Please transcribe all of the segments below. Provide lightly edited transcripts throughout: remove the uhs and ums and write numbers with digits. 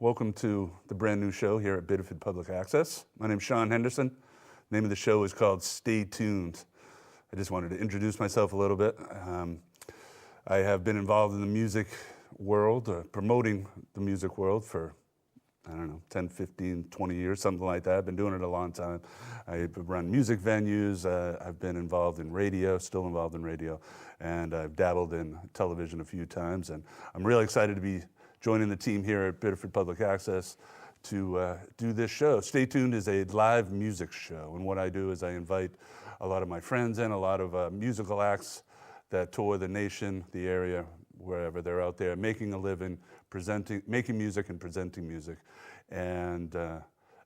Welcome to the brand new show here at Biddeford Public Access. My name's Shawn Henderson. The name of the show is called Stay Tuned. I just wanted to introduce myself a little bit. I have been involved in the music world, promoting the music world for, 10, 15, 20 years, something like that. I've been doing it a long time. I've run music venues. I've been involved in radio, still involved in radio, and I've dabbled in television a few times. And I'm really excited to be joining the team here at Biddeford Public Access to do this show. Stay Tuned is a live music show, and what I do is I invite a lot of my friends in, a lot of musical acts that tour the nation, the area, wherever they're out there, making a living, making music and presenting music. And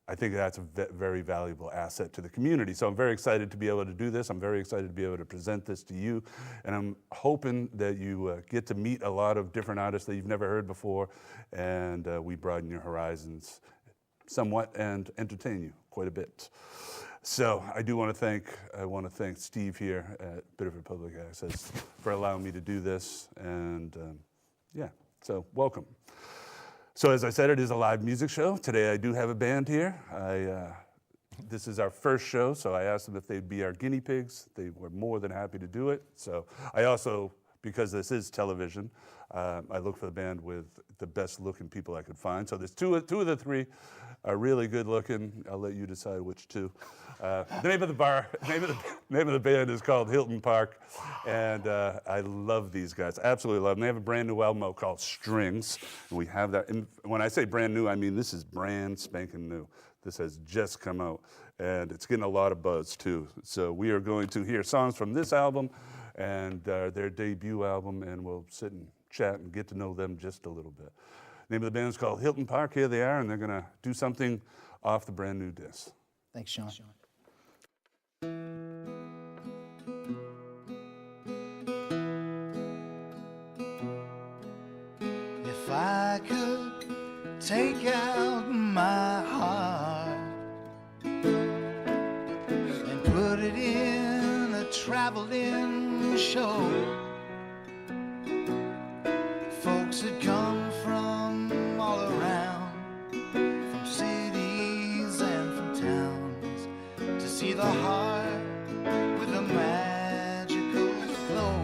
I think that's a very valuable asset to the community. So I'm very excited to be able to do this. I'm very excited to be able to present this to you. And I'm hoping that you get to meet a lot of different artists that you've never heard before. And we broaden your horizons somewhat and entertain you quite a bit. So I want to thank Steve here at Biddeford Public Access for allowing me to do this. And so welcome. So as I said, it is a live music show. Today I do have a band here. This is our first show, so I asked them if they'd be our guinea pigs. They were more than happy to do it. So I also, because this is television, I look for the band with the best looking people I could find. So there's two of the three are really good looking. I'll let you decide which two. The name of the band is called Hilton Park, and I love these guys. Absolutely love them. They have a brand new album out called Strings, and we have that. And when I say brand new, I mean this is brand spanking new. This has just come out, and it's getting a lot of buzz too. So we are going to hear songs from this album and their debut album, and we'll sit and chat and get to know them just a little bit. The name of the band is called Hilton Park. Here they are, and they're gonna do something off the brand new disc. Thanks, Shawn. If I could take out my heart and put it in a traveling show, folks had come from all around, from cities and from towns, to see the heart with a magical glow.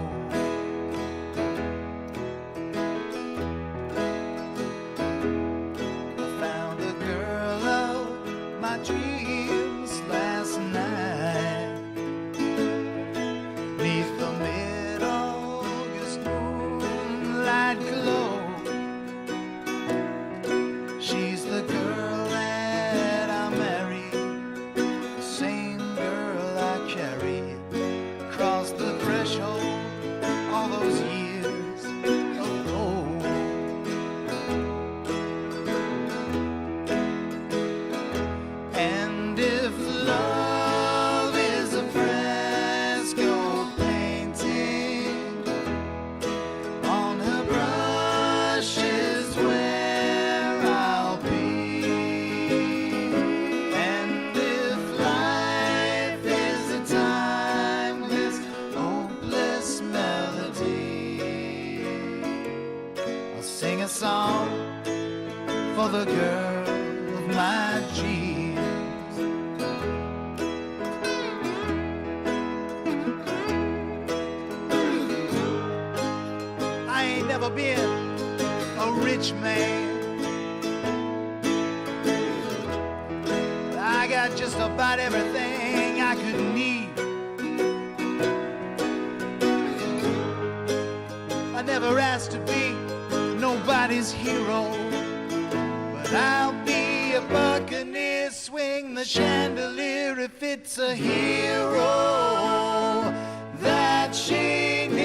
I found a girl of my dreams last night, 'neath the mid-August moonlight glow. She's the girl that I married, the same girl I carried across the threshold all those years ago. And if love is a fresco painting, on her brush is where I'll be. And if life is a timeless, hopeless melody, I'll sing a song for the girl of my dreams. I ain't never been a rich man. I got just about everything I could need. I never asked to be nobody's hero, but I'll be a buccaneer, swing the chandelier if it's a hero that she needs.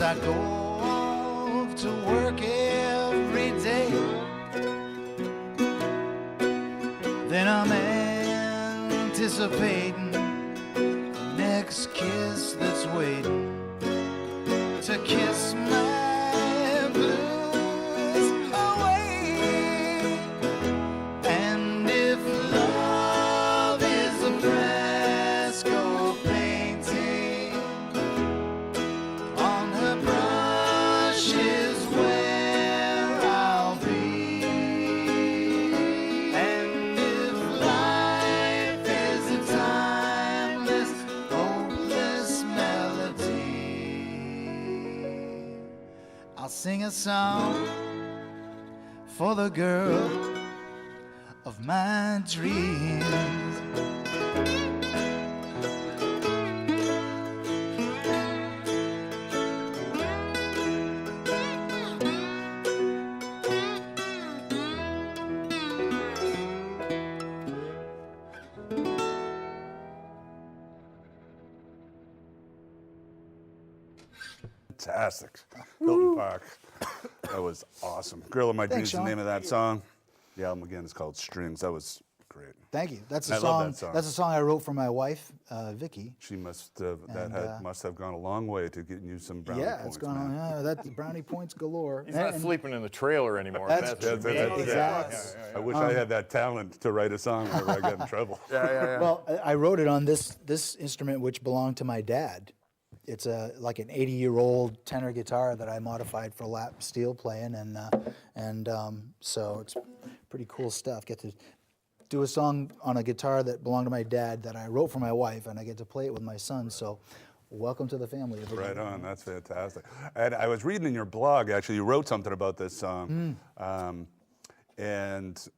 as I go off to work every day. Then I'm anticipating the next kiss that's waiting to kiss my blues away. And if love is a fresco painting, on her brush is where I'll be. And if life is a timeless, hopeless melody, I'll sing a song for the girl of my dreams. Fantastic. Hilton Park. That was awesome. Girl of My Dreams is the Shawn. name of that song. The album again is called Strings. That was great. Thank you. That's I a love song. that song. That's a song I wrote for my wife, Vicky. She must have And, must have gone a long way to getting you some brownie Yeah, points. it's going on. man. Yeah, that's brownie points galore. He's not And- sleeping in the trailer anymore. That's what true. it means. Exactly. I wish I had that talent to write a song whenever I got in trouble. Well, I wrote it on this instrument, which belonged to my dad. It's like an 80-year-old tenor guitar that I modified for lap steel playing, and so it's pretty cool stuff. Get to do a song on a guitar that belonged to my dad that I wrote for my wife, and I get to play it with my son. So, welcome to the family. Everybody. Right on, that's fantastic. And I was reading in your blog, actually, you wrote something about this song. And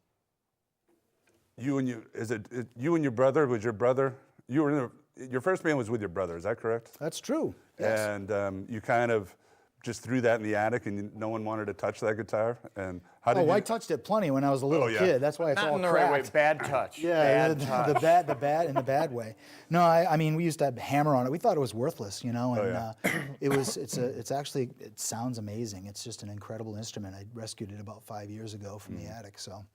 you and your brother, was your brother, you were in your first band was with your brother, is that correct? That's true. Yes. And you kind of just threw that in the attic and no one wanted to touch that guitar? And how did Oh, you... I touched it plenty when I was a little yeah. kid. That's why it's Not all in the right way. cracked. Bad touch. Yeah, Bad touch. the bad in the bad way. No, I mean we used to hammer on it. We thought it was worthless, you know, and it sounds amazing. It's just an incredible instrument. I rescued it about 5 years ago from the attic. So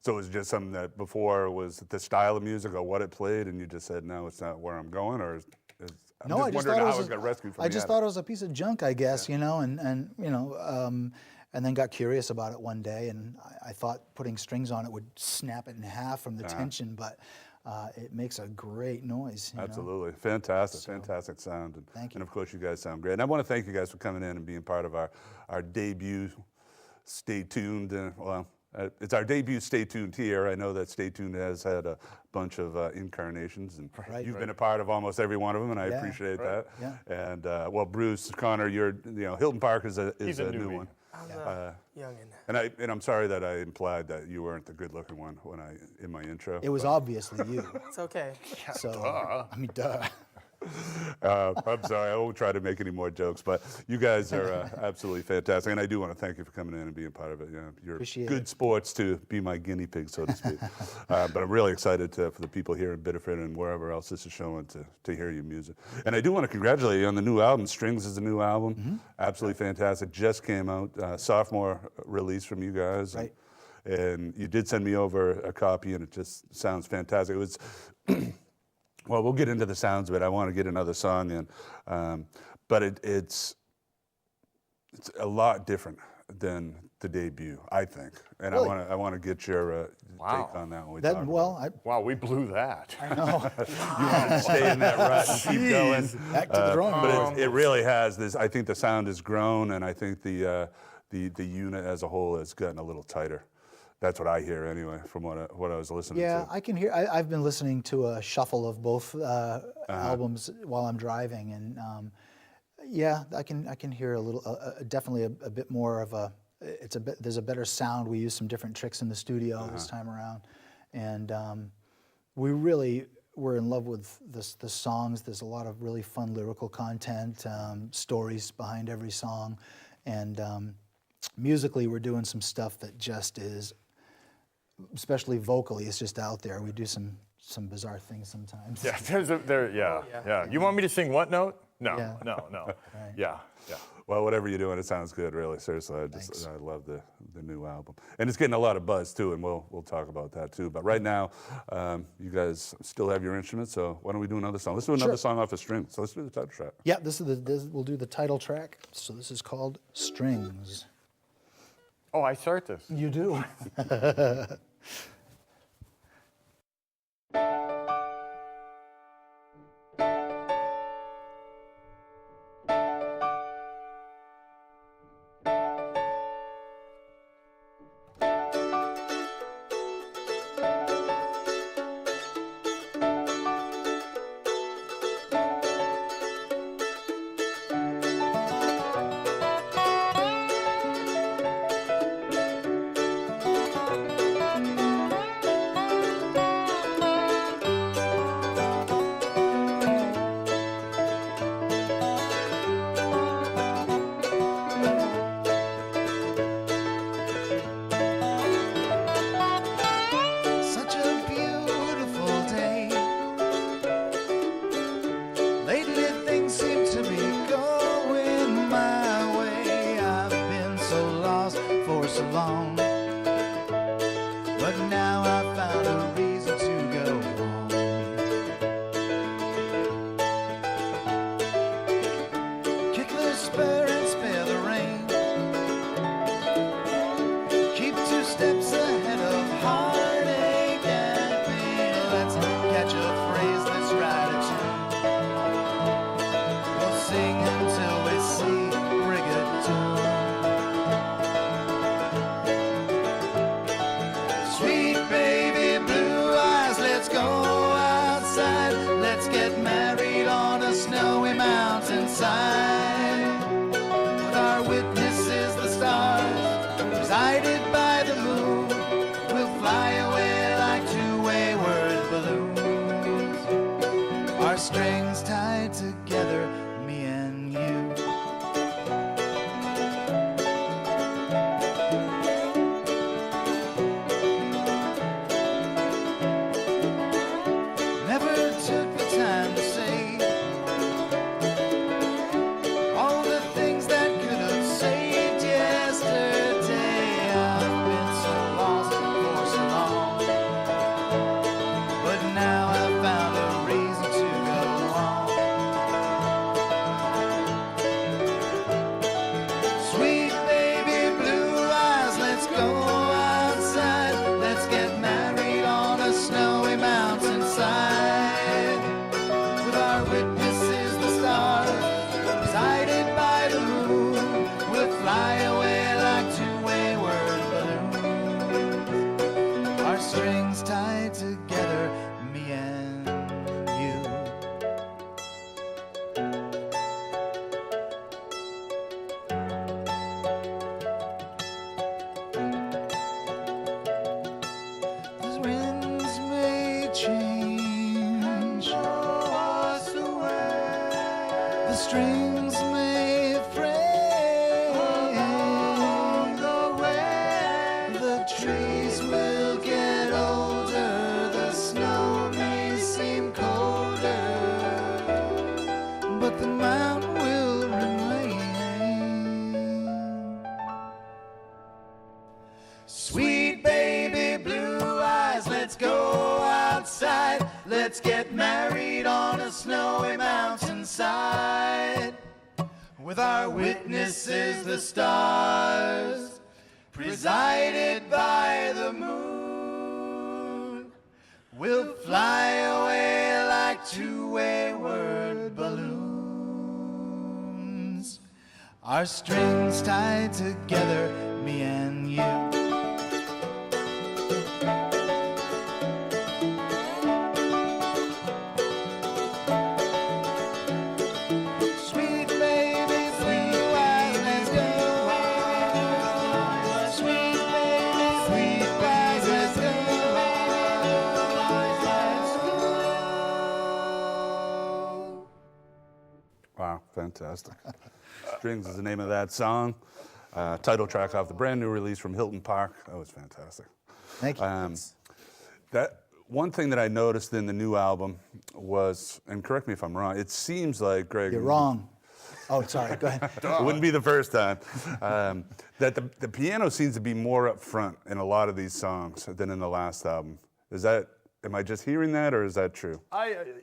So it was just something that before was the style of music or what it played, and you just said, no, it's not where I'm going, or I'm no, just I just wondering thought how it was. it got rescued from I the just attic. thought it was a piece of junk, I guess, you know, and you know, and then got curious about it one day, and I thought putting strings on it would snap it in half from the tension, but it makes a great noise. You know? Absolutely. Fantastic, fantastic sound. And, Thank you. And of course, you guys sound great. And I want to thank you guys for coming in and being part of our debut. Stay tuned. It's our debut Stay Tuned here. I know that Stay Tuned has had a bunch of incarnations, and you've been a part of almost every one of them, and I appreciate that. Yeah. And well, Bruce, Connor, Hilton Park is a new one. I'm the youngin'. And I'm sorry that I implied that you weren't the good-looking one in my intro. It was obviously you. It's okay. So I mean, duh. I'm sorry, I won't try to make any more jokes, but you guys are absolutely fantastic, and I do want to thank you for coming in and being part of it. You're Appreciate good it. sports to be my guinea pig, so to speak. But I'm really excited for the people here in Biddeford and wherever else this is showing to hear your music. And I do want to congratulate you on the new album. Strings is a new album, absolutely fantastic. Just came out, sophomore release from you guys. Right. And you did send me over a copy, and it just sounds fantastic. It was. Well, we'll get into the sounds of it. I want to get another song in, but it's a lot different than the debut, I think. And Really? I want to get your Wow. take on that when we talk. Wow, we blew that. I know. You want to stay in that rut and keep going. Back to the drawing board. But it really has this. I think the sound has grown, and I think the unit as a whole has gotten a little tighter. That's what I hear anyway, from what I was listening Yeah, to. I can hear. I've been listening to a shuffle of both albums while I'm driving, and yeah, I can hear a little, definitely a bit more of a. There's a better sound. We used some different tricks in the studio this time around, and we really were in love with the songs. There's a lot of really fun lyrical content, stories behind every song, and musically we're doing some stuff that just is. Especially vocally, it's just out there. We do some bizarre things sometimes. Yeah, yeah. You want me to sing what note? No, Yeah. no. Yeah. Well, whatever you're doing, it sounds good, really. Seriously, Thanks. I love the new album, and it's getting a lot of buzz too, and we'll talk about that too. But right now, you guys still have your instruments, so why don't we do another song? Let's do another Sure. song off of Strings. So let's do the title track. Yeah, we'll do the title track. So this is called Strings. Oh, I start this. You do. Such a beautiful day. Lately things seem to be going my way. I've been so lost for so long, but now I've found a reason to go on. Kick the spur and spare the rain. Keep 2 steps ahead of heartache and pain. Let's catch a phrase that's right at tune. We'll sing until we see Brigadoon. Sweet baby blue eyes, let's go outside. Let's get married on a snowy mountainside. With our witnesses, the stars, presided by the moon, we'll fly away like 2 wayward balloons. Our strings tied together, me and you. Never took the time to say all the things that could have saved yesterday. I've been so lost for so long, but now I've found a reason to go on. Sweet baby blue eyes, let's go outside. Let's get married on a snowy mountainside. With our witnesses, the stars, presided by the moon, we'll fly away like 2 wayward balloons. Our strings tied together, me and you. The winds may change, show us the way. The strings may fray along the way. The trees will get older, the snow may seem colder, but the mountain will remain. Sweet baby blue eyes, let's go outside. Let's get married on a snowy mountainside. With our witnesses, the stars, presided by the moon, we'll fly away like 2 wayward balloons. Our strings tied together, me and you. Sweet baby blue eyes, let's go. Sweet baby, sweet eyes, let's go. Wow, fantastic. Strings is the name of that song. Title track off the brand new release from Hilton Park. That was fantastic. Thank you. That one thing that I noticed in the new album was, and correct me if I'm wrong, it seems like Greg. You're wrong. Oh, sorry. Go ahead. It wouldn't be the first time. That the piano seems to be more up front in a lot of these songs than in the last album. Am I just hearing that, or is that true?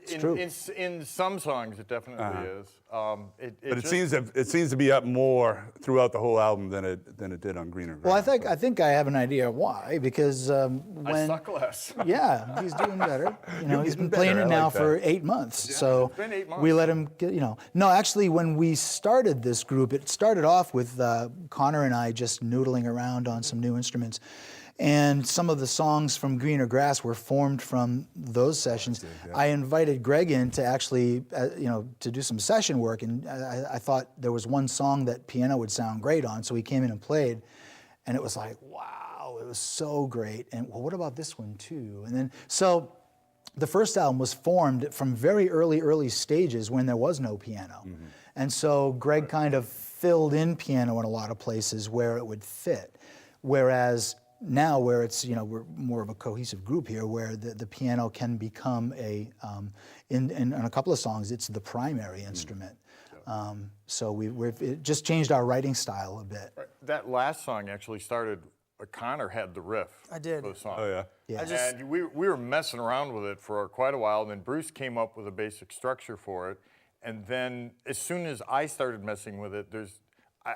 true. In some songs, it definitely is. But it seems to be up more throughout the whole album than it did on Greener Grass. Well, I think I have an idea why, because I when suck less. yeah, he's doing better. You know, he's been better. playing I it now like that. for 8 months. So it's been 8 months. we let him get, No, actually, when we started this group, it started off with Connor and I just noodling around on some new instruments. And some of the songs from Greener Grass were formed from those sessions. I invited Greg in to actually, to do some session work, and I thought there was one song that piano would sound great on, so he came in and played, and it was like, wow, it was so great. And well, what about this one too? And then, so the first album was formed from very early stages when there was no piano. Mm-hmm. And so Greg kind of filled in piano in a lot of places where it would fit. Whereas now, where it's, we're more of a cohesive group here, where the piano can become in a couple of songs, it's the primary instrument. So it just changed our writing style a bit. That last song actually started, Connor had the riff. I did. For the song. Oh, yeah. Yeah. And we were messing around with it for quite a while, and then Bruce came up with a basic structure for it. And then as soon as I started messing with it,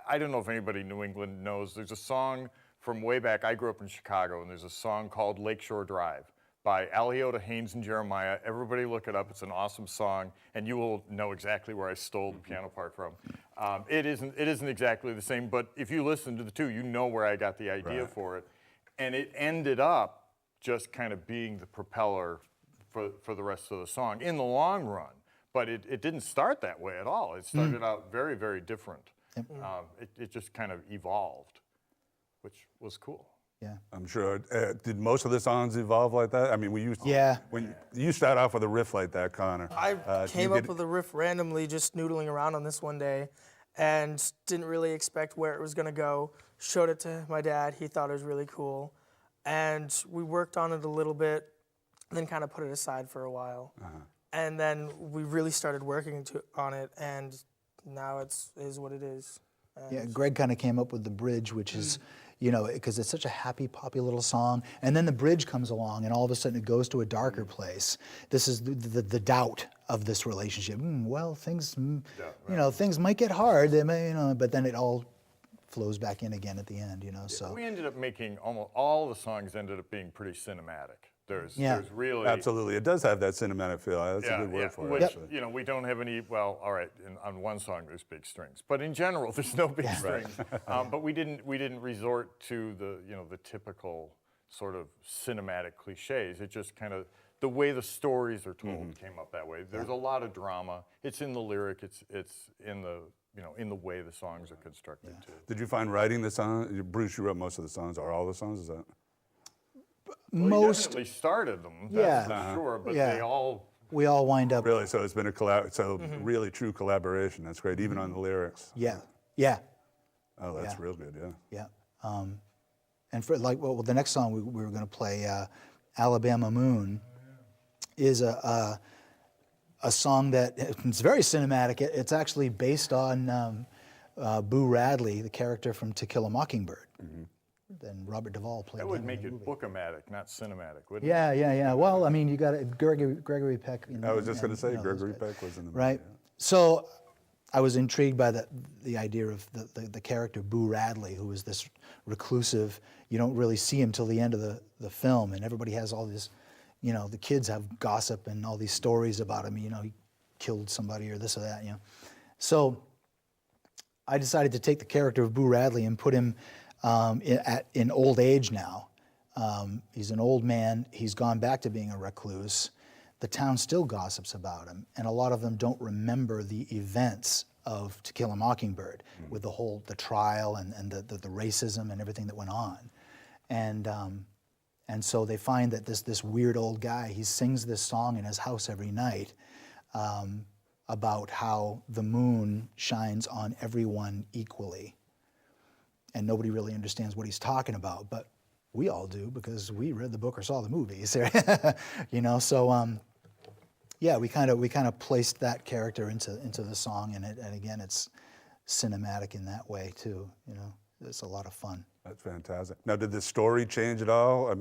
I don't know if anybody in New England knows, there's a song from way back. I grew up in Chicago, and there's a song called Lakeshore Drive by Aliota, Haynes, and Jeremiah. Everybody look it up. It's an awesome song, and you will know exactly where I stole the piano part from. It isn't exactly the same, but if you listen to the two, you know where I got the idea for it. And it ended up just kind of being the propeller for the rest of the song in the long run. But it didn't start that way at all. It started out very, very different. It just kind of evolved, which was cool. Yeah. I'm sure. Did most of the songs evolve like that? I mean, when you start off with a riff like that, Connor. I came up with a riff randomly, just noodling around on this one day, and didn't really expect where it was going to go. Showed it to my dad. He thought it was really cool. And we worked on it a little bit, then kind of put it aside for a while. And then we really started working on it, and now it is what it is. Yeah, Greg kind of came up with the bridge, which is, because it's such a happy, poppy little song. And then the bridge comes along, and all of a sudden it goes to a darker place. This is the doubt of this relationship. Well, things, things might get hard. They may, but then it all flows back in again at the end. So We ended up making almost all the songs ended up being pretty cinematic. There's really Absolutely, it does have that cinematic feel. That's a good word for it. Which, Actually. we don't have any. Well, all right. On one song, there's big strings, but in general, there's no big strings. But we didn't resort to the typical sort of cinematic cliches. It just kind of the way the stories are told came up that way. There's a lot of drama. It's in the lyric. It's in the in the way the songs are constructed too. Did you find writing the song? Bruce, you wrote most of the songs, or all the songs? Is that? Well, most definitely started them. That's for sure. But we all wind up. Really? So it's been a really true collaboration. That's great, even on the lyrics. Yeah. Oh, that's real good. Yeah. Yeah. And for the next song we were going to play, Alabama Moon, is a song that it's very cinematic. It's actually based on Boo Radley, the character from To Kill a Mockingbird. Then Robert Duvall played. That would him in make the it movie. book-o-matic, not cinematic, wouldn't it? Yeah. Well, I mean, you got Gregory Peck. I was just going to say Gregory Peck was in the movie. Right. So I was intrigued by the idea of the character Boo Radley, who is this reclusive. You don't really see him till the end of the film, and everybody has all this, the kids have gossip and all these stories about him. He killed somebody or this or that. So I decided to take the character of Boo Radley and put him in old age now. He's an old man. He's gone back to being a recluse. The town still gossips about him, and a lot of them don't remember the events of To Kill a Mockingbird, with the trial and the racism and everything that went on. And so they find that this weird old guy, he sings this song in his house every night about how the moon shines on everyone equally. And nobody really understands what he's talking about, but we all do because we read the book or saw the movies, you know. So yeah, we kind of placed that character into the song, and again, it's cinematic in that way too. You know, it's a lot of fun. That's fantastic. Now, did the story change at all?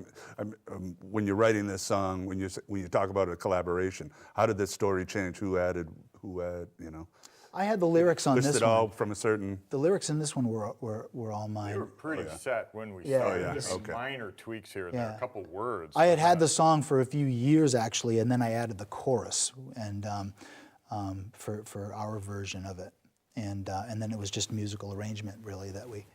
When you're writing this song, when you talk about a collaboration, how did this story change? Who added? You know? I had the lyrics on this Listed one. all from a certain. The lyrics in this one were all mine. We were pretty set when we Yeah. started. Oh, yeah. Just Okay. minor tweaks here and there, Yeah. a couple words. I had the song for a few years actually, and then I added the chorus and for our version of it, and then it was just musical arrangement really that we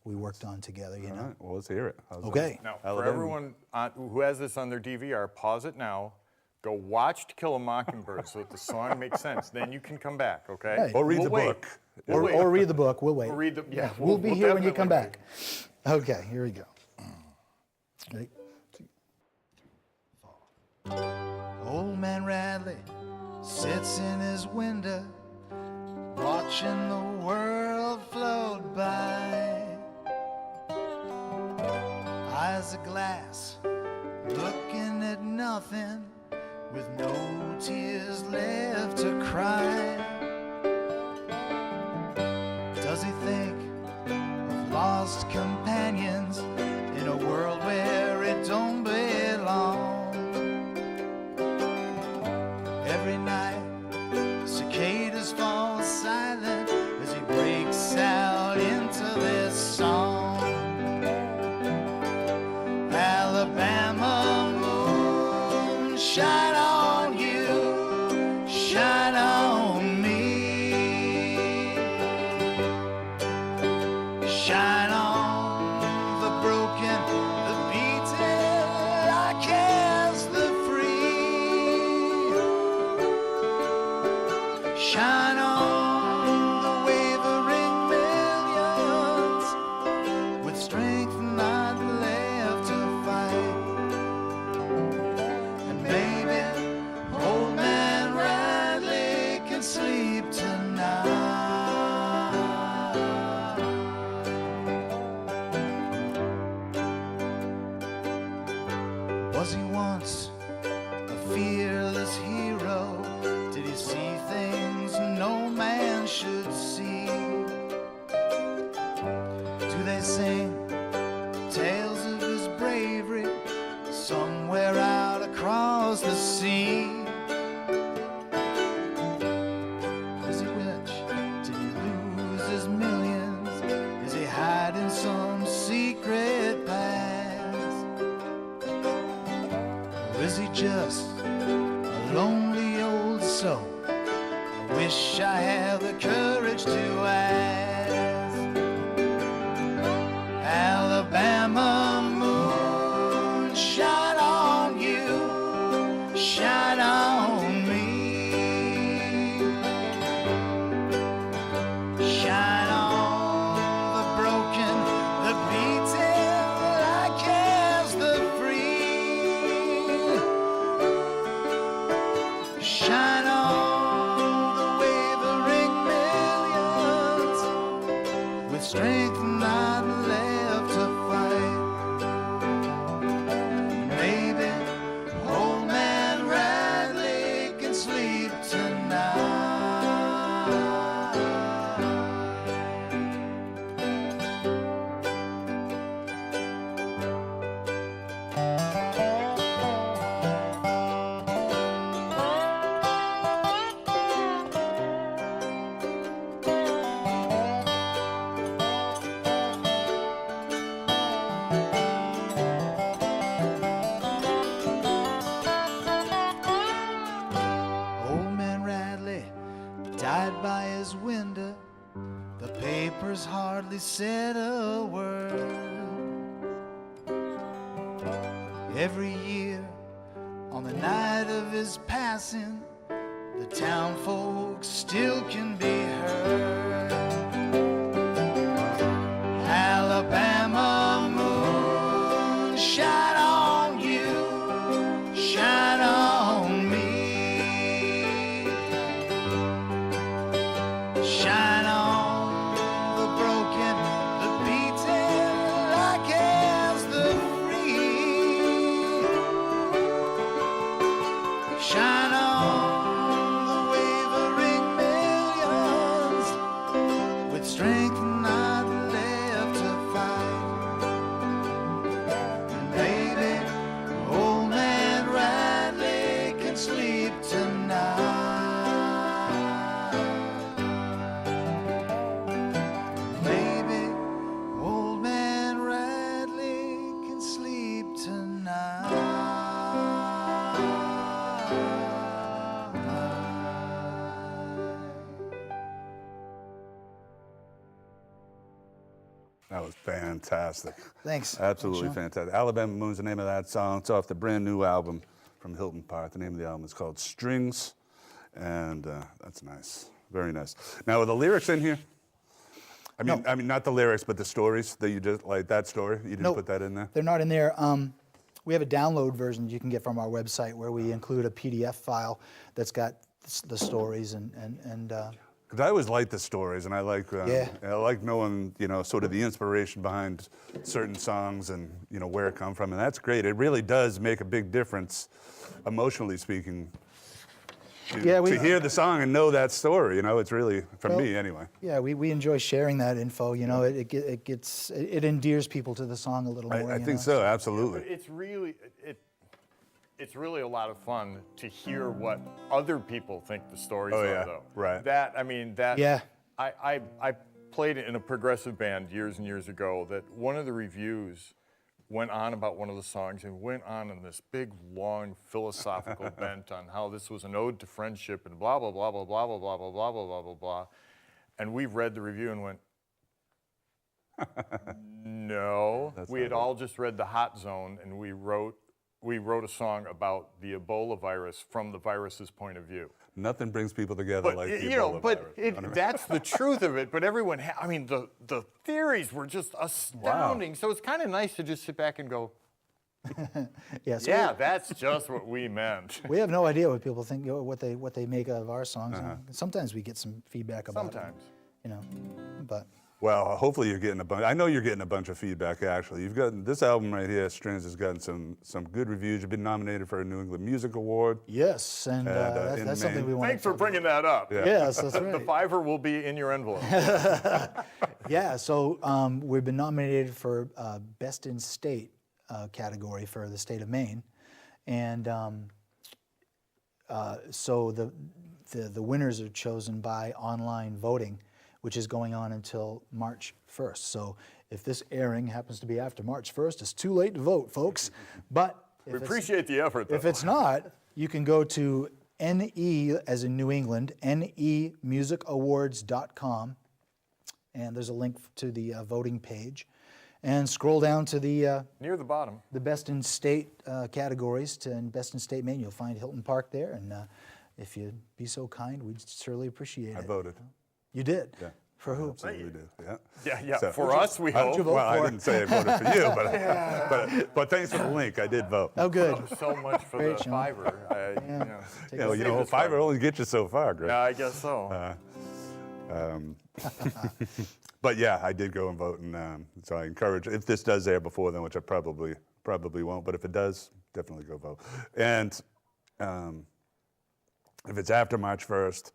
worked on together. You All know. right. Well, let's hear it. How's Okay. Now, for Alabama. everyone who has this on their DVR, pause it now. Go watch To Kill a Mockingbird so that the song makes sense. Then you can come back, okay? Hey. Or read We'll the wait. book. We'll wait. Or read the book. We'll wait. We'll read the, yeah, We'll be we'll here when you come definitely back. Okay, here we go. Ready? Old man Radley sits in his window, watching the world float by. Eyes of glass, looking at nothing, with no tears left to cry. Does he think of lost companions in a world where it don't belong? Every night, cicadas fall silent as he breaks out into this song. Alabama moon, shine on you, shine on me. Shine on the broken, the beaten, like as the free. Shine on the wavering millions, with strength not left to fight. And maybe old man Radley can sleep tonight. Was he once a fearless hero? Did he see things no man should see? Do they sing tales of his bravery somewhere out across the sea? Is he rich? Did he lose his millions? Is he hiding some secret past? Or is he just a lonely old soul? I wish I had the courage to ask. Alabama moon, shine on you, shine on me. Shine on the broken, the beaten, like as the free. Shine on the wavering millions, with strength not left to fight. Maybe old man Radley can sleep tonight. Old man Radley died by his window. The papers hardly said a word. Every year, on the night of his passing, the town folks still can be heard. Alabama moon, shine on you, shine on me. Shine on the broken, the beaten, like as the free. That was fantastic. Thanks. Absolutely Thanks, Shawn. fantastic. Alabama Moon's the name of that song. It's off the brand new album from Hilton Park. The name of the album is called Strings, and that's nice. Very nice. Now, are the lyrics in here? I mean, not the lyrics, but the stories that you just, like that story, you didn't Nope. put that in there? They're not in there. We have a download version you can get from our website where we include a PDF file that's got the stories and Because I always like the stories, and I like Yeah. I like knowing, sort of the inspiration behind certain songs and where it come from, and that's great. It really does make a big difference, emotionally speaking. To hear the song and know that story, it's really, for me anyway. Yeah, we enjoy sharing that info. It endears people to the song a little more. I think so, absolutely. It's really a lot of fun to hear what other people think the stories are, yeah, though. right. Yeah. I played in a progressive band years and years ago that one of the reviews went on about one of the songs and went on in this big, long philosophical bent on how this was an ode to friendship and blah, blah, blah, blah, blah, blah, blah, blah, blah, blah, blah, blah, blah. And we read the review and went, no. We had all just read The Hot Zone, and we wrote a song about the Ebola virus from the virus's point of view. Nothing brings people together like the Ebola virus. That's the truth of it. But everyone, the theories were just astounding. Wow. So it's kind of nice to just sit back and go, Yeah, so yeah, that's just what we meant. we have no idea what people think, what they make of our songs. And sometimes we get some feedback about Sometimes. it. But Well, hopefully you're getting a bunch. I know you're getting a bunch of feedback, actually. You've gotten this album right here, Strings, has gotten some good reviews. You've been nominated for a New England Music Award. yes, and in that's something Maine. we want. Thanks for bringing that up. Yeah. Yes, that's The right. $5 will be in your envelope. Yeah, so we've been nominated for Best in State category for the state of Maine, and so the winners are chosen by online voting, which is going on until March 1st. So if this airing happens to be after March 1st, it's too late to vote, folks. But We appreciate the effort, though. if it's not, you can go to NE, as in New England, nemusicawards.com, and there's a link to the voting page, and scroll down to the Near the bottom. Best in State categories, and Best in State Maine. You'll find Hilton Park there, and if you'd be so kind, we'd surely appreciate I it. voted. You did? Yeah. For who? Absolutely do. Yeah. Yeah. So- For us, we hope. you vote Well, I for? didn't say I voted for you, but thanks for the link. I did vote. Oh, good. So much for Great, the Shawn. $5. Take Yeah, well, $5 only gets you so far, Greg. Yeah, I guess so. But yeah, I did go and vote, and so I encourage, if this does air before then, which I probably won't, but if it does, definitely go vote. And if it's after March 1st,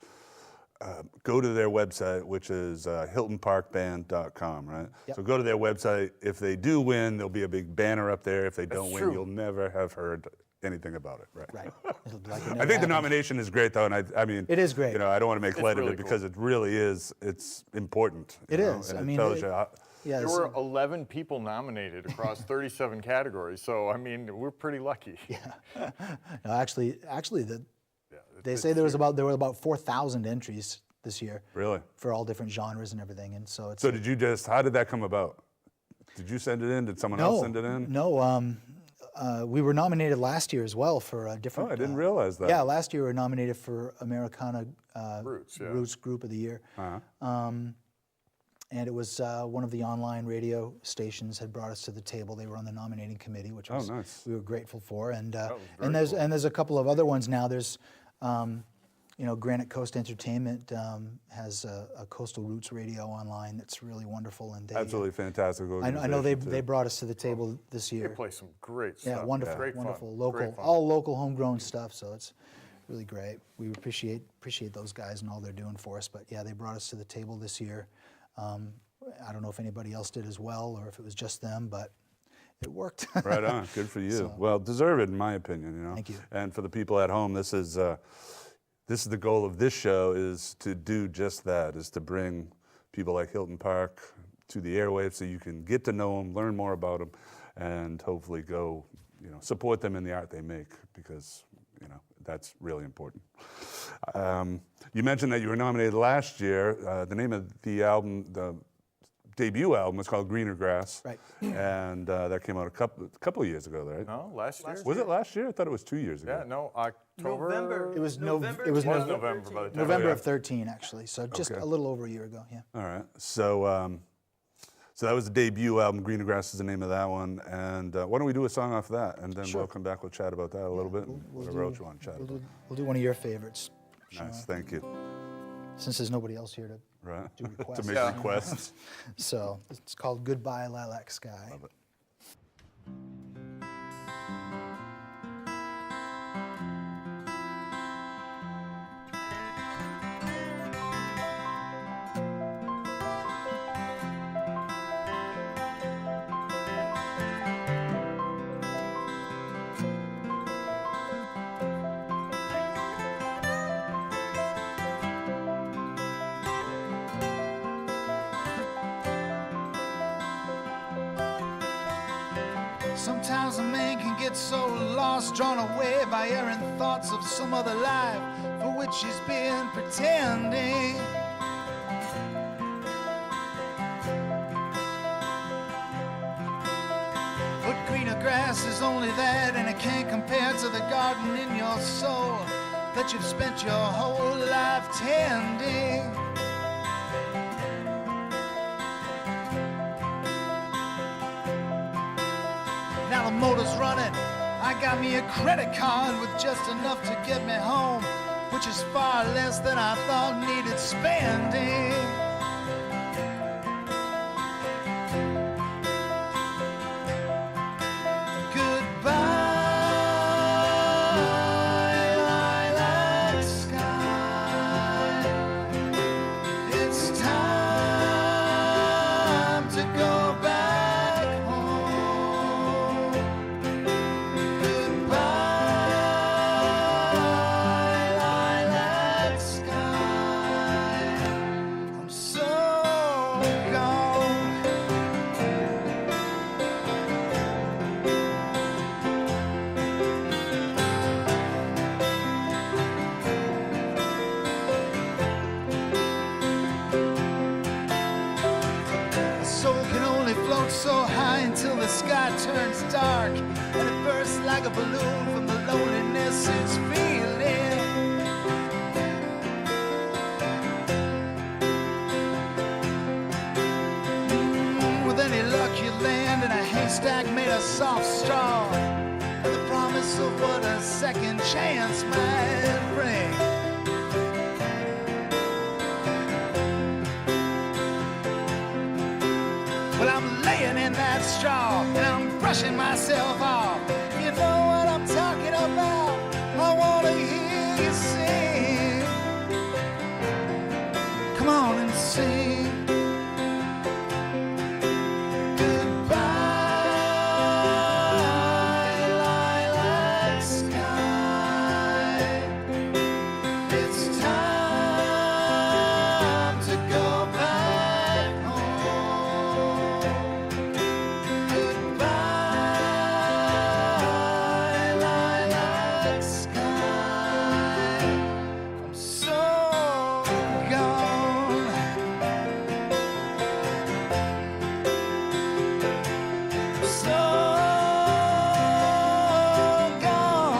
go to their website, which is hiltonparkband.com, right? Yep. So go to their website. If they do win, there'll be a big banner up there. If they don't win, true. you'll never have heard anything about it, right? Right. It'll be like it I never think the happened. nomination is great, though, and I mean, It is great. I don't want to make light of really it because it really is. It's important. It you know, is. and I it mean, tells it- you how, Yeah, There this- were 11 people nominated across 37 categories, so I mean, we're pretty lucky. no, actually, they say there were about 4,000 entries this year really. for all different genres and everything, and so it's. So how did that come about? Did you send it in? Did someone else send it in? No, we were nominated last year as well for a different. Oh, I didn't realize that. Yeah, last year we were nominated for Americana Roots, yeah. Roots Group of the Year. Uh-huh. And it was one of the online radio stations had brought us to the table. They were on the nominating committee, which was nice. we were grateful for. And was and very there's a couple of other ones now. There's Granite Coast Entertainment has a Coastal Roots radio online that's really wonderful. And they, Absolutely fantastic I organization. know they too. brought us to the table this They year. play some great Yeah, stuff. wonderful, Great fun. wonderful, Great local, fun. all local, homegrown stuff. So it's really great. We appreciate those guys and all they're doing for us. But yeah, they brought us to the table this year. I don't know if anybody else did as well or if it was just them, but it worked. Right on. Good for you. Well, deserved, in my opinion. Thank you. And for the people at home, this is the goal of this show, is to do just that, is to bring people like Hilton Park to the airwaves so you can get to know them, learn more about them, and hopefully go, support them in the art they make, because, that's really important. You mentioned that you were nominated last year. The name of the album, debut album was called Greener Grass. Right. And that came out a couple of years ago, right? No, last year. Was it last year? I thought it was 2 years ago. Yeah, no, October. November. It was November. It was It was Nov- November by the time. November yeah. of 13, actually. So just Okay. a little over a year ago. Yeah. All right. So so that was the debut album. Greener Grass is the name of that one. And why don't we do a song off that, and then we'll come back. We'll chat about that a little bit. And whatever else you want to chat about. We'll do one of your favorites. Nice. Thank you. Since there's nobody else here to Right. do requests. To make Yeah. requests. So it's called Goodbye Lilac Sky. Love it. Sometimes a man can get so lost, drawn away by errant thoughts of some other life for which he's been pretending. But greener grass is only that, and it can't compare to the garden in your soul that you've spent your whole life tending. Now the motor's running, I got me a credit card with just enough to get me home, which is far less than I thought needed spending. Goodbye, lilac sky. It's time to go back home. Goodbye, lilac sky. I'm so gone. A soul can only float so high until the sky turns dark, and it bursts like a balloon from the loneliness it's feeling. With any luck you land in a haystack made of soft straw, and the promise of what a second chance might bring. Well, I'm laying in that straw and I'm brushing myself off. You know what I'm talking about? I wanna hear you sing. Come on and sing. Goodbye, lilac sky. It's time to go back home. Goodbye, lilac sky. I'm so gone. So gone.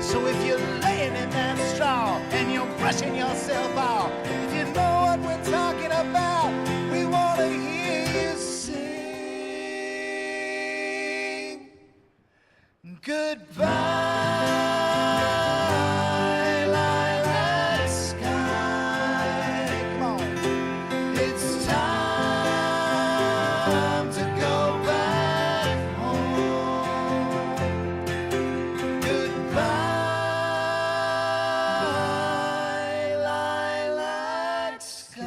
So if you're laying in that straw and you're brushing yourself off, if you know what we're talking about, we want to hear you sing. Goodbye, lilac sky. Come on. It's time to go back home. Goodbye, lilac sky.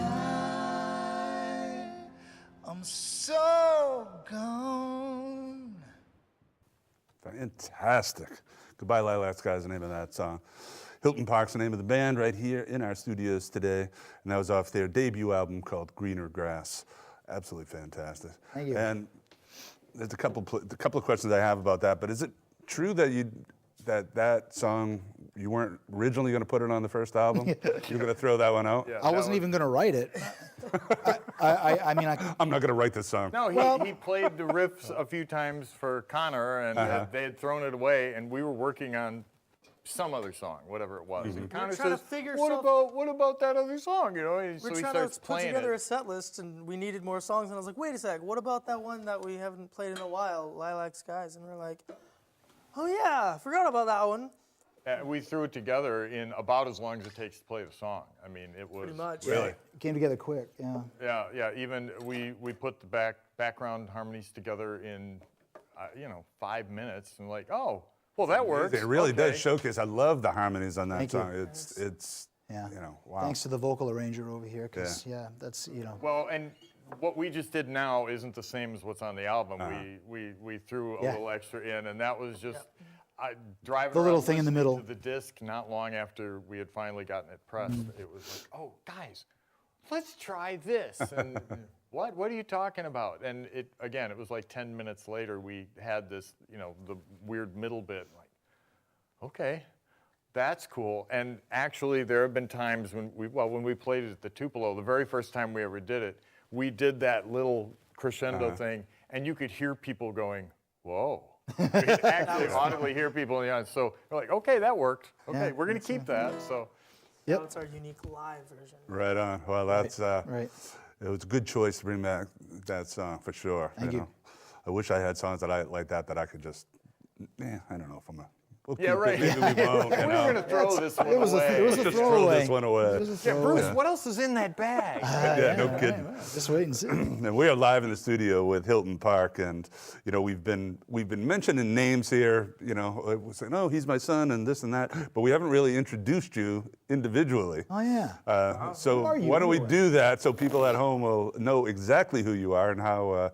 I'm so all gone. Fantastic. Goodbye Lilac Sky is the name of that song. Hilton Park's the name of the band right here in our studios today, and that was off their debut album called Greener Grass. Absolutely fantastic. Thank you. And there's a couple of questions I have about that, but is it true that that song, you weren't originally going to put it on the first album? You were going to throw that one out? Yeah, I wasn't even going to write it. I mean, I'm not going to write this song. No, he played the riffs a few times for Connor, and they had thrown it away, and we were working on some other song, whatever it was. And Connor trying to says, figure what stuff- about that other song? You know, and We're so he trying starts to put playing together a it. set list, and we needed more songs. And I was like, wait a sec, what about that one that we haven't played in a while, Lilac Skies? And we're like, oh yeah, I forgot about that one. We threw it together in about as long as it takes to play the song. I mean, it was Pretty much. really. it came together quick, yeah. Yeah. Even we put the background harmonies together in, 5 minutes, and like, oh, well, that works. It really Okay. does showcase. I love the harmonies on that Thank you. song. It's Yeah. wow. Thanks to the vocal arranger over here, because, that's, Well, and what we just did now isn't the same as what's on the album. We threw a Yeah. little extra in, and that was just driving The little around thing in the listening middle. to the disc not long after we had finally gotten it pressed. It was like, oh, guys, let's try this. And what are you talking about? And it was like 10 minutes later, we had this, the weird middle bit. Like, okay, that's cool. And actually, there have been times when we played it at the Tupelo, the very first time we ever did it, we did that little crescendo thing, and you could hear people going, whoa. You could actually audibly hear people in the audience. So we're like, okay, that worked. Okay, Yeah, we're going to keep that. So. Yep. Now it's our unique live version. Right on. Well, that's Right. It was a good choice to bring back that song for sure. Thank you. I wish I had songs that I like that I could just. I don't know if I'm a. We'll Yeah, keep it. right. Maybe we won't. We're going to throw this one It was away. a Just throw throwaway. this one away. It was a Yeah, throwaway. Bruce, what else is in that bag? Yeah, no kidding. Just wait and see. And we are live in the studio with Hilton Park, and we've been mentioning names here. We're saying, "Oh, he's my son," and this and that, but we haven't really introduced you individually. Oh, yeah. So Who are you why don't we anyway? do that so people at home will know exactly who you are and how.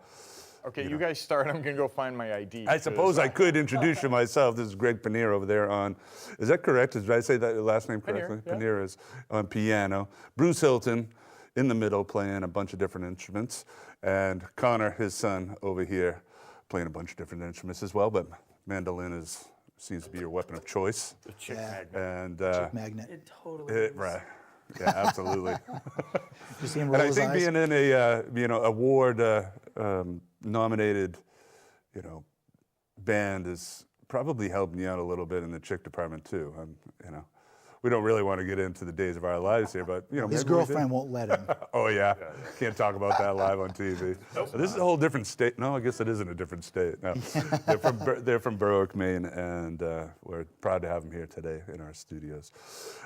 Okay, you guys start. I'm going to go find my ID. I suppose I could introduce you myself. This is Greg Paneer over there on. Is that correct? Did I say that last name correctly? yeah. Paneer is on piano. Bruce Hilton in the middle playing a bunch of different instruments, and Connor, his son, over here playing a bunch of different instruments as well. But mandolin seems to be your weapon of choice. The chick Yeah. magnet. And Magnet. It totally is. right, yeah, absolutely. You see him And roll I his think eyes? being in a award nominated, band is probably helping you out a little bit in the chick department too. We don't really want to get into the days of our lives here, but His maybe we do. girlfriend won't let him. Oh yeah, can't talk about that live on TV. This is a whole different state. No, I guess it isn't a different state. No, they're from Berwick, Maine, and we're proud to have them here today in our studios.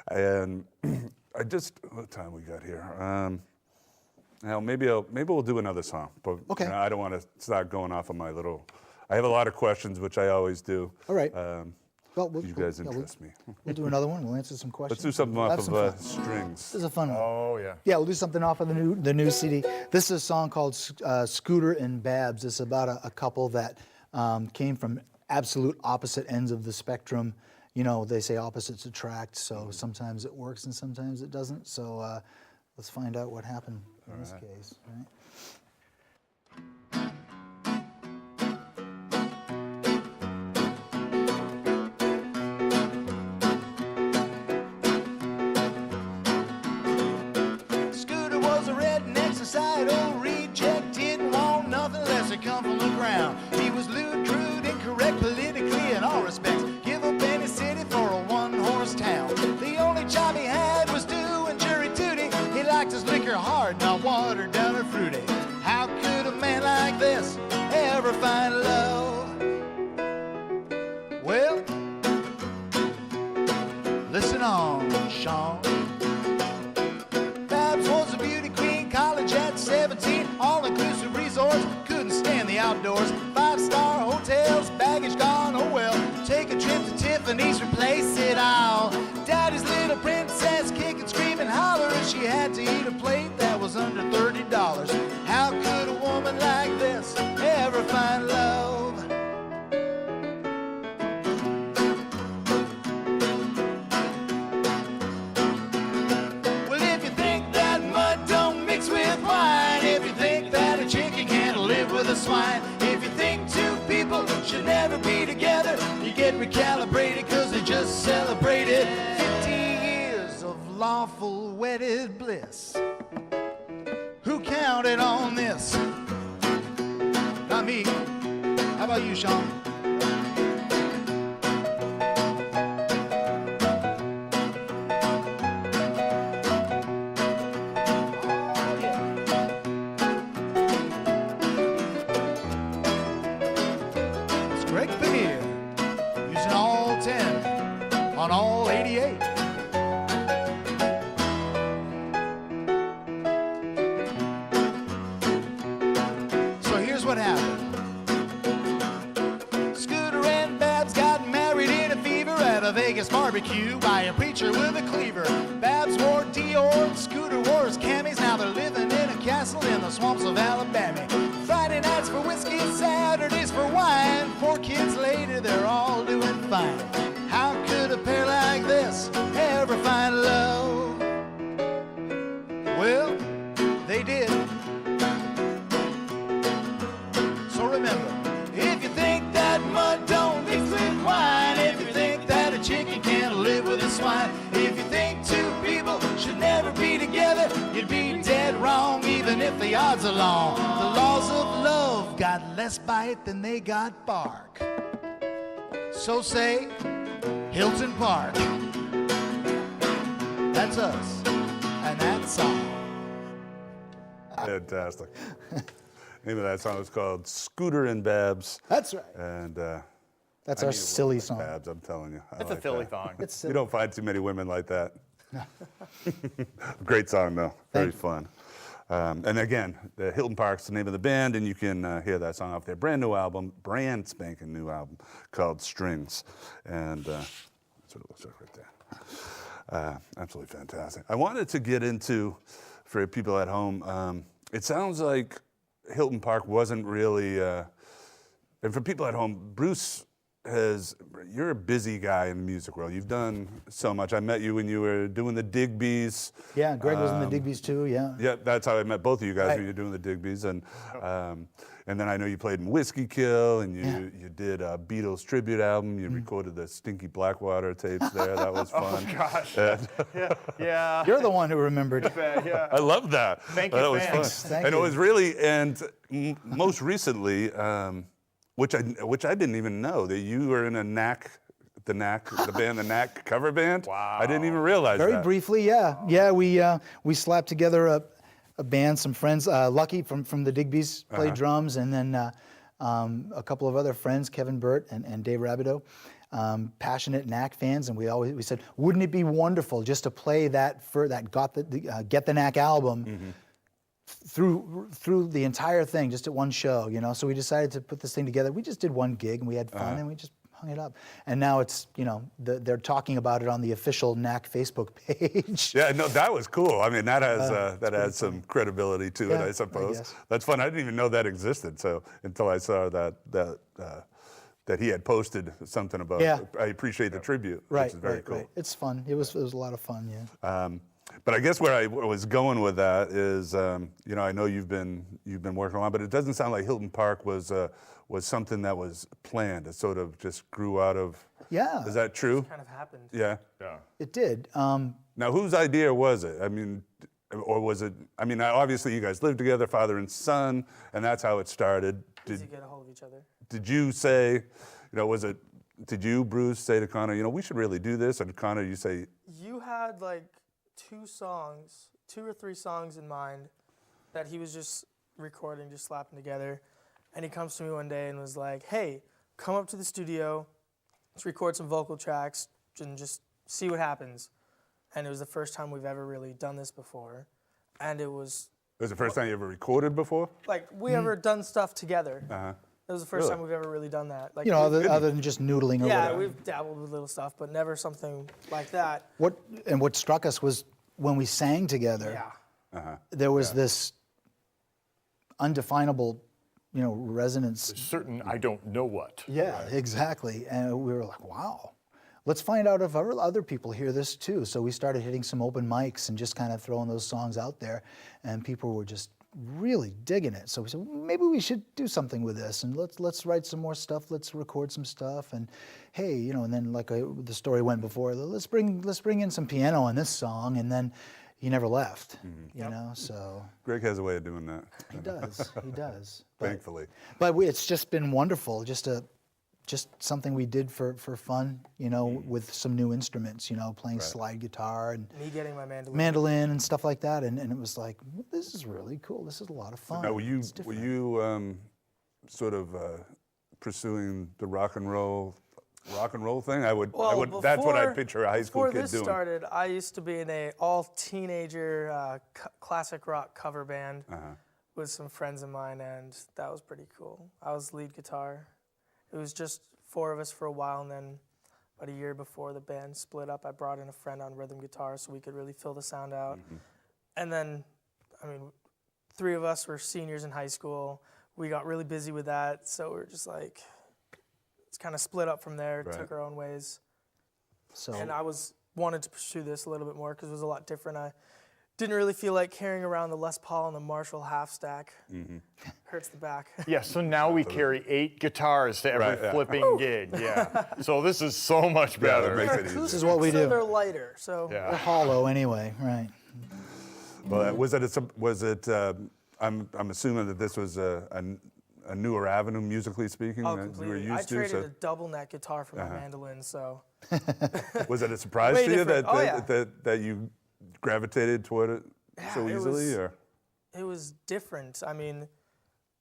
And what time we got here? Now maybe we'll do another song, but Okay. I don't want to start going off on my little. I have a lot of questions, which I always do. All right. Well, You guys interest me. We'll do another one. We'll answer some questions. Let's do something We'll off have of some fun. strings. This is a fun one. Oh, yeah. Yeah, we'll do something off of the new CD. This is a song called Scooter and Babs. It's about a couple that came from absolute opposite ends of the spectrum. They say opposites attract, so sometimes it works and sometimes it doesn't. So let's find out what happened in this case. Right? Scooter was a redneck societal reject, didn't want nothing less to come from the ground. He was lewd, crude, incorrect politically in all respects. Give up any city for a one-horse town. The only job he had was doing jury duty. He liked his liquor hard, not watered down or fruity. How could a man like this ever find love? Well, listen on, Shawn. Babs was a beauty queen, college at 17, all-inclusive resorts, couldn't stand the outdoors. 5-star hotels, baggage gone, oh well. Take a trip to Tiffany's, replace it all. Daddy's little princess, kick and scream and holler, and she had to eat a plate that was under $30. How could a woman nothing like this ever find love. Well, if you think that mud don't mix with wine, if you think that a chicken can't live with a swine, if you think two people should never be together, you get recalibrated because they just celebrated 50 years of lawful wedded bliss. Who counted on this? Not me. How about you, Shawn? It's Greg Paneer using all 10 on all 88. So here's what happened. Scooter and Babs got married in a fever at a Vegas barbecue by a preacher with a cleaver. Babs wore Dior and Scooter wore his camis. Now they're living in a castle in the swamps of Alabama. Friday nights for whiskey, Saturdays for wine. 4 kids later, they're all doing fine. How could a pair like this ever find love? Well, they did. So remember, if you think that mud don't mix with wine, if you think that a chicken can't live with a swine, if you think two people should never be together, you'd be dead wrong even if the odds are long. The laws of love got less bite than they got bark. So say Hilton Park. That's us, and that's all. Fantastic. Name of that song was called Scooter and Babs. That's right. And That's I our need a silly woman like song. Babs, I'm telling you. I It's like a silly that. song. It's You silly. don't find too many women like that. Great song, though. Very fun. And again, the Hilton Park's the name of the band, and you can hear that song off their brand new album, brand spanking new album called Strings. And that's what it looks like right there. Absolutely fantastic. I wanted to get into, for people at home, it sounds like Hilton Park wasn't really, and for people at home, Bruce you're a busy guy in the music world. You've done so much. I met you when you were doing the Digbees. Yeah, Greg was in the Digbees too, yeah. Yeah, that's how I met both of you guys Right. when you were doing the Digbees. And then I know you played in Whiskey Kill, and you did a Beatles tribute album. You recorded the Stinky Blackwater tapes there. That was fun. Oh, gosh. And Yeah. You're the one who remembered. Yeah. I love that. Thank you, That was thanks. fun. Thank and you. it was really, and most recently, which I didn't even know, that you were in the band The Knack cover band. Wow. I didn't even realize Very that. briefly, yeah. Yeah, we slapped together a band, some friends. Lucky from the Digbees played drums, and then a couple of other friends, Kevin Burt and Dave Rabideau, passionate Knack fans, and we said, wouldn't it be wonderful just to play that Get the Knack album through the entire thing, just at one show, you know? So we decided to put this thing together. We just did one gig, and we had fun, and we just hung it up. And now it's, they're talking about it on the official Knack Facebook page. Yeah, no, that was cool. I mean, that has some credibility to it, Yeah, I I suppose. guess. That's fun. I didn't even know that existed. So until I saw that he had posted something about. Yeah. I appreciate the tribute, Right, which is very right, cool. right. It's fun. It was a lot of fun, yeah. But I guess where I was going with that is, I know you've been working on, but it doesn't sound like Hilton Park was something that was planned. It sort of just grew out of. Yeah. Is that true? Kind of happened. Yeah. Yeah. It did. Now, whose idea was it? I mean, or was it? I mean, obviously you guys lived together, father and son, and that's how it started. Easy to get a hold of each other. Did you say, Did you, Bruce, say to Connor, we should really do this? And Connor, you say. You had like 2 or 3 songs in mind that he was just recording, just slapping together. And he comes to me one day and was like, hey, come up to the studio, let's record some vocal tracks and just see what happens. And it was the first time we've ever really done this before. And it was It was the first time you ever recorded before? like we ever done stuff together. Uh-huh. It was the first Really? time we've ever really done that. Like, Other than just noodling or yeah, whatever. we've dabbled with little stuff, but never something like that. What struck us was when we sang together, Yeah. there was this undefinable, resonance. Certain I don't know what. Yeah, exactly. And we were like, wow, let's find out if other people hear this too. So we started hitting some open mics and just kind of throwing those songs out there, and people were just really digging it. So we said, well, maybe we should do something with this, and let's write some more stuff. Let's record some stuff, and hey, and then like the story went before, let's bring in some piano on this song, and then he never left. So Greg has a way of doing that. he does. Thankfully. But it's just been wonderful, just something we did for fun, with some new instruments, playing slide guitar and Me getting my mandolin and stuff like that, and it was like, this is really cool. This is a lot of fun. Now, were you It's different. sort of pursuing the rock and roll thing? I would. Well, That's what I picture a high school before kid this doing. started, I used to be in a all-teenager classic rock cover band with some friends of mine, and that was pretty cool. I was lead guitar. It was just 4 of us for a while, and then about a year before the band split up, I brought in a friend on rhythm guitar so we could really fill the sound out. And then, 3 of us were seniors in high school. We got really busy with that, so we were just like, it's kind of split up from there, Right. took our own ways. So And I wanted to pursue this a little bit more because it was a lot different. I didn't really feel like carrying around the Les Paul and the Marshall half stack. Hurts the back. Yeah, so now we carry 8 guitars to every Right, yeah. flipping gig. Yeah. So this is so much Yeah, that better. makes They're it easy. This is what we acoustic, so do. they're lighter. So they're Yeah. hollow anyway, right? Well, was it? I'm assuming that this was a newer avenue, musically speaking, oh, that you were completely. used I to. traded So a double neck guitar for my mandolin, so was it a surprise Way to you different. that Oh, yeah. that you gravitated toward it so it easily? was- Or it was different.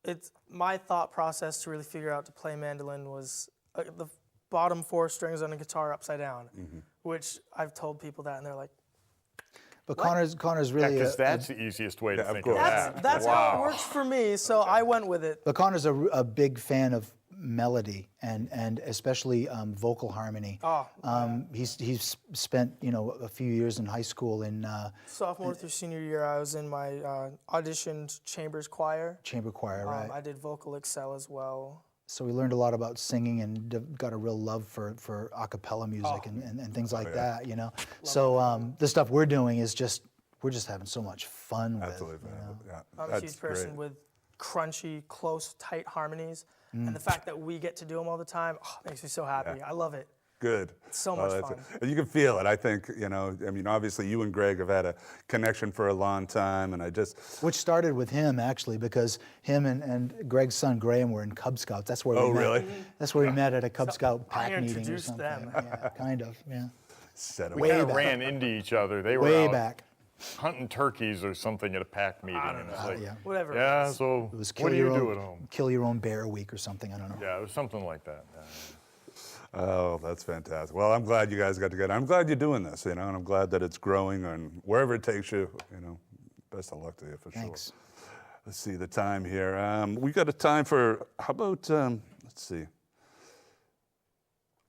It's my thought process to really figure out to play mandolin was the bottom 4 strings on a guitar upside down, which I've told people that, and they're like, But Connor's really Because that's the easiest way to of think course. of that. that's how Wow. it works for me, so I went with it. But Connor's a big fan of melody and especially vocal harmony. Oh, He's spent a few years in high school in Sophomore through senior year, I was in my auditioned chambers choir. chamber choir, right? I did vocal excel as well. So we learned a lot about singing and got a real love for a cappella music and things like that, So the stuff we're doing is we're just having so much fun with. absolutely, yeah, I'm a that's huge person great. with crunchy, close, tight harmines. And the fact that we get to do them all the time makes me so happy. I love it. Good. It's so Well, much that's fun. it. And you can feel it. I think, obviously you and Greg have had a connection for a long time, and Which started with him, actually, because him and Greg's son, Graham, were in Cub Scouts. That's where we met. really? That's where we met at a Cub Scout I pack meeting or introduced something. them. Yeah, kind of, yeah. set 'em We kind up. of back. ran into each other. They were Way out back. hunting turkeys or something at a pack meeting. And it's like, yeah. Whatever. yeah, It was. so It was what do you do at home? Kill your own bear week or something, I don't know. Yeah, it was something like that. Yeah. Oh, that's fantastic. Well, I'm glad you guys got together. I'm glad you're doing this, and I'm glad that it's growing, and wherever it takes you, best of luck to you for Thanks. sure. Let's see the time here. We got a time for, how about, let's see.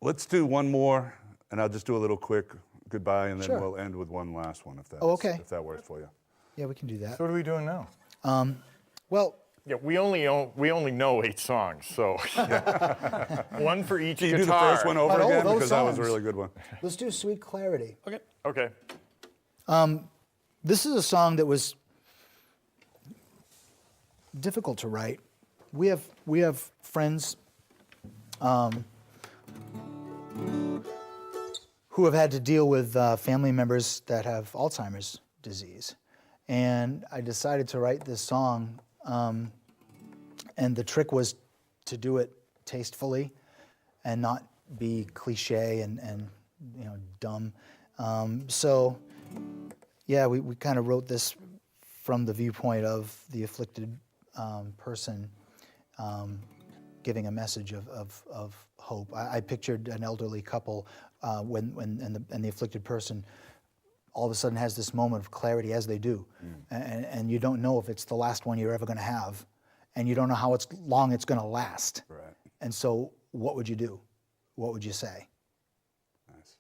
Let's do one more, and I'll just do a little quick goodbye, and then Sure. we'll end with one last one, if okay. that works for you. Yeah, we can do that. So what are we doing now? Well, Yeah, we only know 8 songs, so one for each Can you guitar. do the first one over But all again? those Because that was a songs. really good one. let's do Sweet Clarity. Okay. This is a song that was difficult to write. We have friends who have had to deal with family members that have Alzheimer's disease, and I decided to write this song. And the trick was to do it tastefully and not be cliche and dumb. So yeah, we kind of wrote this from the viewpoint of the afflicted person giving a message of hope. I pictured an elderly couple when the afflicted person all of a sudden has this moment of clarity, as they do, and you don't know if it's the last one you're ever going to have, and you don't know how long it's going to last. Right. And so, what would you do? What would you say? Nice.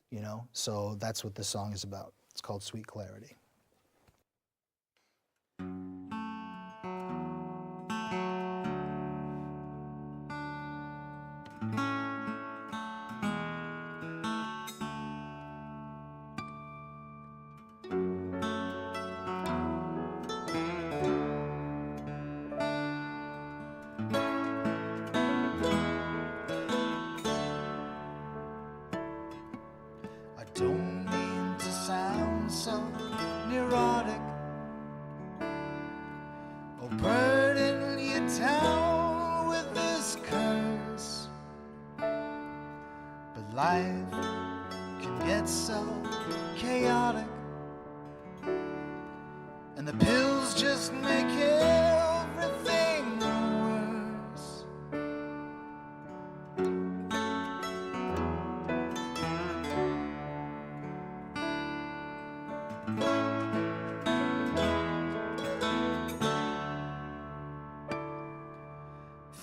So that's what this song is about. It's called Sweet Clarity. life can get so chaotic, and the pills just make everything worse.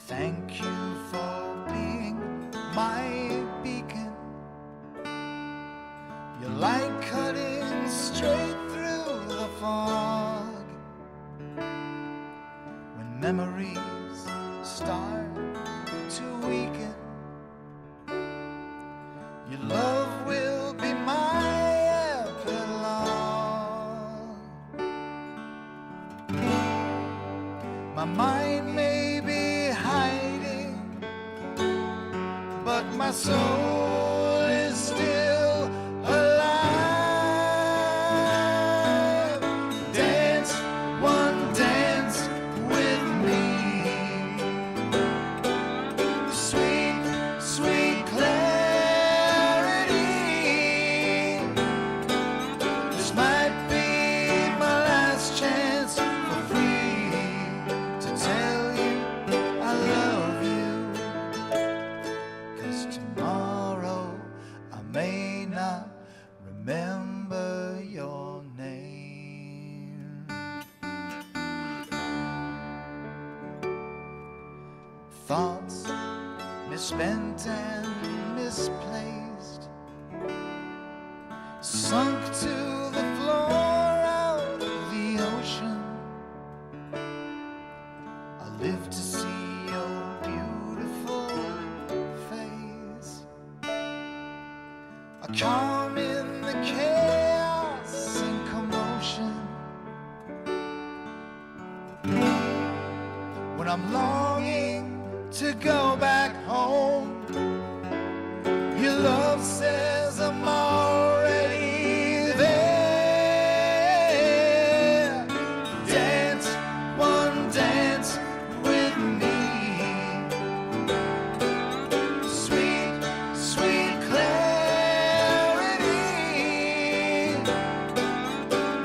Thank you for being my beacon. Your light cutting straight through the fog. When memories start to weaken, your love will be my epilogue. My mind may be hiding, but my soul is still alive. Dance, one dance with me. Sweet, sweet clarity. This might be my last chance for free to tell you I love you. 'Cause tomorrow I may not remember your name. Thoughts misspent and misplaced, sunk to the floor of the ocean. I live to see your beautiful face, a calm in the chaos and commotion. When I'm longing to go back home, your love says I'm already there. Dance, one dance with me. Sweet, sweet clarity.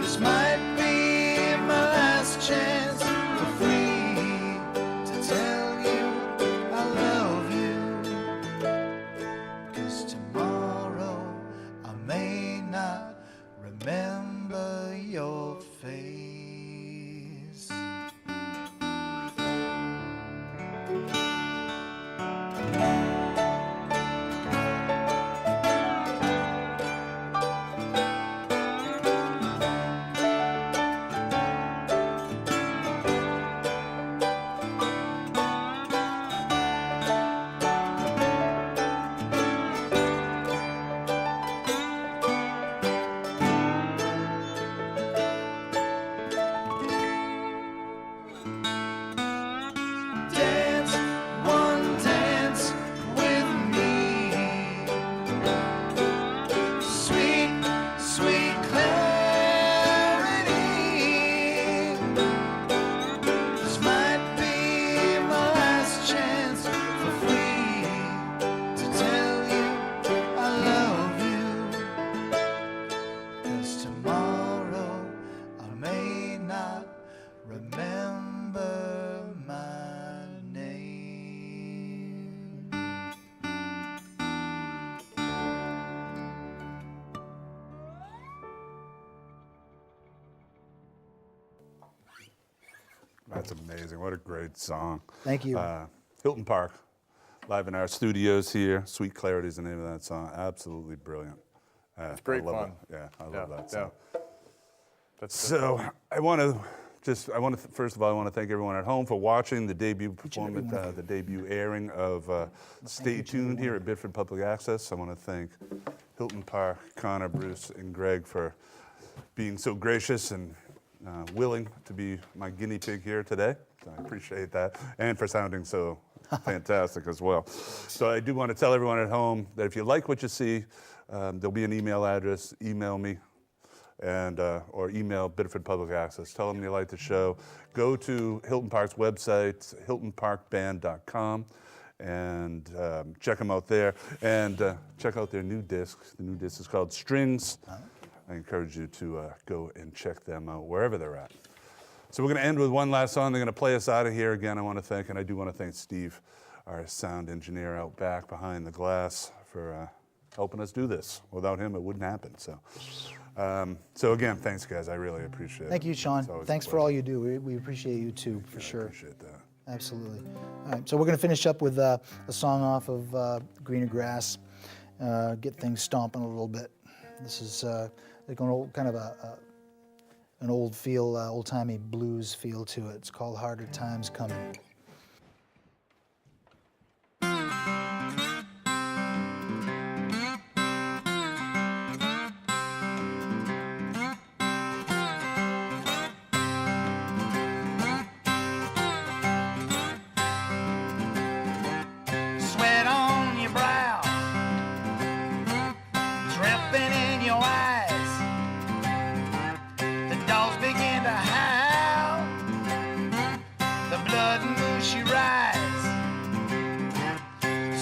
This might be my last chance for free to tell you I love you. 'Cause tomorrow I may not remember your face. Dance, one dance with me. Sweet, sweet clarity. This might be my last chance for free to tell you I love you. 'Cause tomorrow I may not remember my name. That's amazing. What a great song. Thank you. Hilton Park, live in our studios here. Sweet Clarity is the name of that song. Absolutely brilliant. It's great love fun. it. Yeah, I love that Yeah. song. So first of all, I want to thank everyone at home for watching the debut performance, the debut airing of Stay Tuned here at Biddeford Public Access. I want to thank Hilton Park, Connor, Bruce, and Greg for being so gracious and willing to be my guinea pig here today. So I appreciate that, and for sounding so fantastic as well. So I do want to tell everyone at home that if you like what you see, there'll be an email address. Email me, and or email Biddeford Public Access. Tell them you like the show. Go to Hilton Park's website, hiltonparkband.com, and check them out there. And check out their new disc. The new disc is called Strings. I encourage you to go and check them out wherever they're at. So we're going to end with one last song. They're going to play us out of here. Again, I want to thank, and I do want to thank Steve, our sound engineer out back behind the glass, for helping us do this. Without him, it wouldn't happen. So again, thanks, guys. I really appreciate it. Thank you, Shawn. It's always a Thanks for pleasure. all you do. We appreciate you too, for I sure. appreciate that. Absolutely. All right, so we're going to finish up with a song off of Greener Grass, get things stomping a little bit. This is like an old, kind of an old feel, old-timey blues feel to it. It's called Harder Times Coming. Sweat on your brow, dripping in your eyes. The dogs begin to howl, the blood and mushy rise.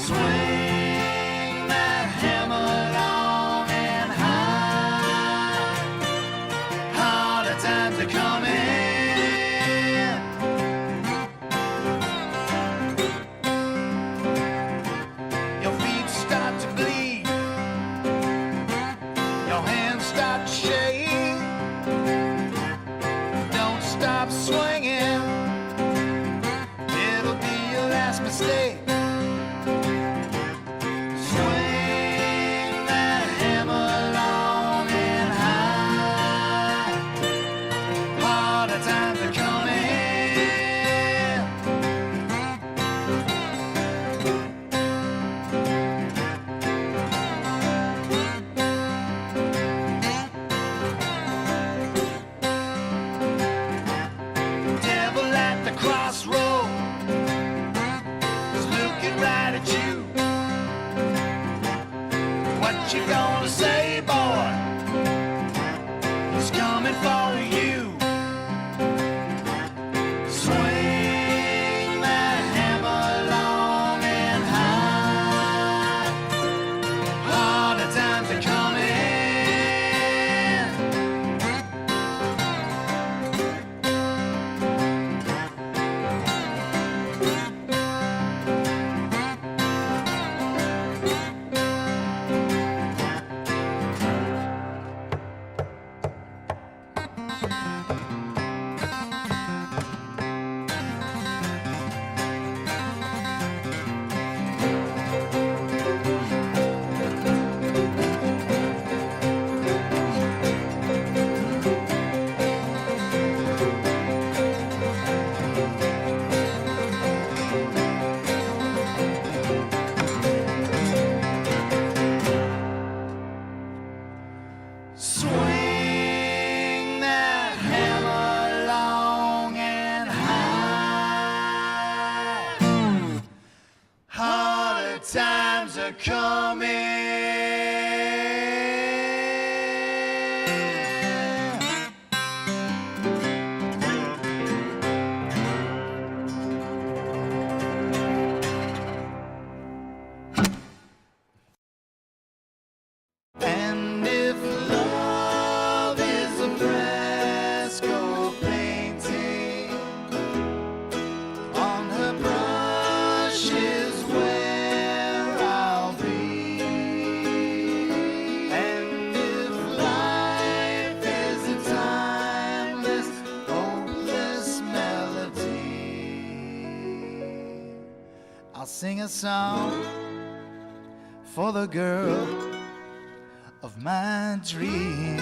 Swing that hammer long and high, harder times are coming. Your feet start to bleed, your hands start to shake. Don't stop swinging, it'll be your last mistake. Swing that hammer long and high, harder times are coming. Devil at the crossroad is looking right at you. What you gonna say, boy? He's coming for you. Swing that hammer long and high, harder times are coming. Swing that hammer long and high, harder times are coming. And if love is a fresco painting, on her brush is where I'll be. And if life is a timeless, hopeless melody, I'll sing a song for the girl of my dreams.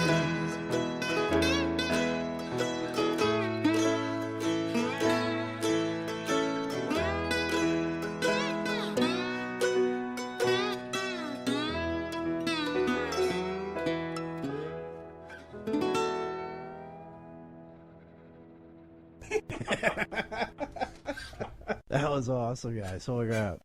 That was awesome, guys. Holy crap.